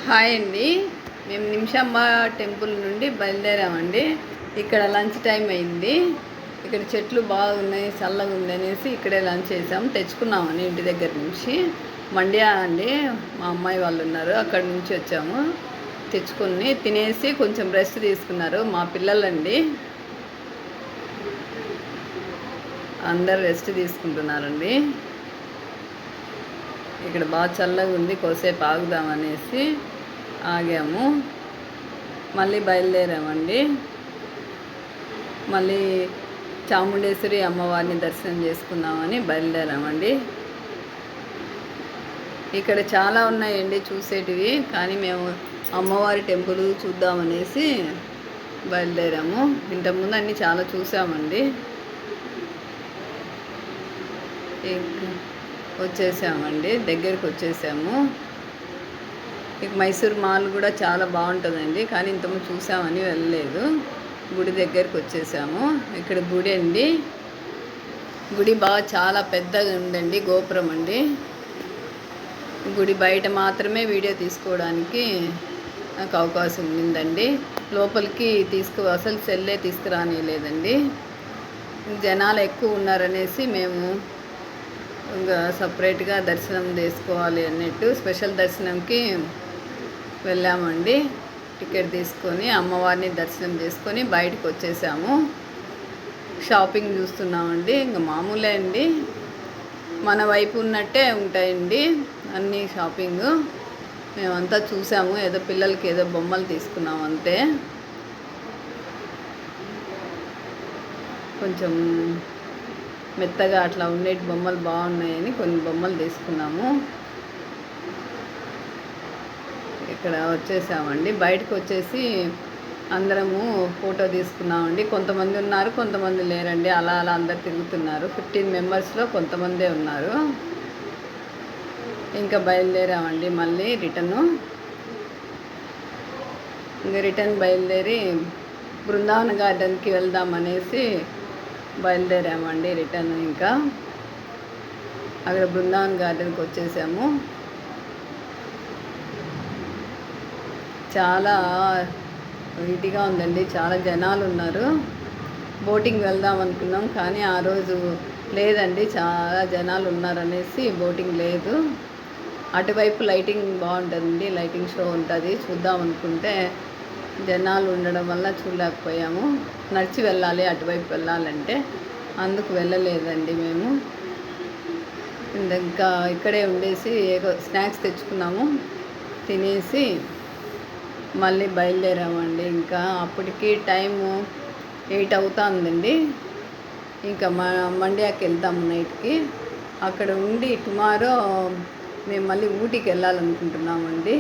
Hi అండి. మేము నిమిషమ్మ temple నుండి బయలుదేరామండి. ఇక్కడ లంచ్ టైం అయింది. ఇక్కడ చెట్లు బాగున్నాయి, చల్లగా ఉంది అనేసి ఇక్కడే లంచ్ చేసాము. తెచ్చుకున్నామని ఇంటి దగ్గర నుంచి. మండ్యా అండి, మా అమ్మాయి వాళ్ళు ఉన్నారు, అక్కడి నుంచి వచ్చాము. తెచ్చుకొని తినేసి కొంచెం రెస్ట్ తీసుకున్నారు మా పిల్లలండి. అందరు రెస్ట్ తీసుకుంటున్నారండి. ఇక్కడ బాగా చల్లగా ఉంది, కొద్దిసేపు ఆగుదామనేసి ఆగాము. మళ్ళీ బయలుదేరామండి. మళ్ళీ చాముండేశ్వరి అమ్మవారిని దర్శనం చేసుకుందామని బయలుదేరామండి. ఇక్కడ చాలా ఉన్నాయండి చూసేటివి, కానీ మేము అమ్మవారి టెంపుల్ చూద్దామనేసి బయలుదేరాము. ఇంతకుముందు అన్నీ చాలా చూసామండి. వచ్చేసామండి, దగ్గరికి వచ్చేసాము. ఇక మైసూర్ మాల్ కూడా చాలా బాగుంటుందండి, కానీ ఇంతకుముందు చూసామని వెళ్ళలేదు. గుడి దగ్గరికి వచ్చేసాము. ఇక్కడ గుడి అండి. గుడి బాగా చాలా పెద్దగా ఉందండి, గోపురం అండి. గుడి బయట మాత్రమే వీడియో తీసుకోవడానికి నాకు అవకాశం ఉండిందండి. లోపలికి అసలు సెల్లే తీసుకురానిలేదండి. జనాలు ఎక్కువ ఉన్నారనేసి మేము ఇంకా సపరేట్గా దర్శనం చేసుకోవాలి అన్నట్టు స్పెషల్ దర్శనంకి వెళ్ళామండి. టికెట్ తీసుకొని అమ్మవారిని దర్శనం చేసుకొని బయటకు వచ్చేసాము. షాపింగ్ చూస్తున్నామండి. ఇంకా మామూలే అండి, మన వైపు ఉన్నట్టే ఉంటాయండి అన్నీ షాపింగ్. మేమంతా చూసాము, ఏదో పిల్లలకి ఏదో బొమ్మలు తీసుకున్నాము అంతే. కొంచెం మెత్తగా అట్లా ఉండేటి బొమ్మలు బాగున్నాయని కొన్ని బొమ్మలు తీసుకున్నాము. ఇక్కడ వచ్చేసామండి. బయటకు వచ్చేసి అందరము ఫోటో తీసుకున్నామండి. కొంతమంది ఉన్నారు, కొంతమంది లేరండి. అలా అందరు తిరుగుతున్నారు. 15 మెంబర్స్లో కొంతమందే ఉన్నారు. ఇంకా బయలుదేరామండి. మళ్ళీ రిటర్న్ బయలుదేరి బృందావన గార్డెన్కి వెళ్దామనేసి బయలుదేరామండి. రిటర్న్ ఇంకా అక్కడ బృందావన్ గార్డెన్కి వచ్చేసాము. చాలా నీట్గా ఉందండి, చాలా జనాలు ఉన్నారు. బోటింగ్ వెళ్దాం అనుకున్నాం, కానీ ఆ రోజు లేదండి, చాలా జనాలు ఉన్నారనేసి బోటింగ్ లేదు. అటువైపు లైటింగ్ బాగుంటుంది, లైటింగ్ షో ఉంటుంది, చూద్దాం అనుకుంటే జనాలు ఉండడం వల్ల చూడలేకపోయాము. నడిచి వెళ్ళాలి, అటువైపు వెళ్ళాలంటే, అందుకు వెళ్ళలేదండి మేము. ఇంకా ఇక్కడే ఉండేసి ఏదో స్నాక్స్ తెచ్చుకున్నాము, తినేసి మళ్ళీ బయలుదేరామండి. ఇంకా అప్పటికి టైము 8 అవుతుందండి. ఇంకా మండ్యాకి వెళ్తాము నైట్కి. అక్కడ ఉండి టుమారో మేము మళ్ళీ ఊటీకి వెళ్ళాలనుకుంటున్నామండి.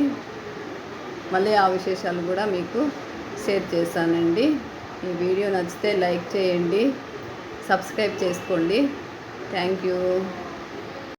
మళ్ళీ ఆ విశేషాలు కూడా మీకు షేర్ చేస్తానండి. ఈ వీడియో నచ్చితే లైక్ చేయండి, సబ్స్క్రైబ్ చేసుకోండి. Thank you.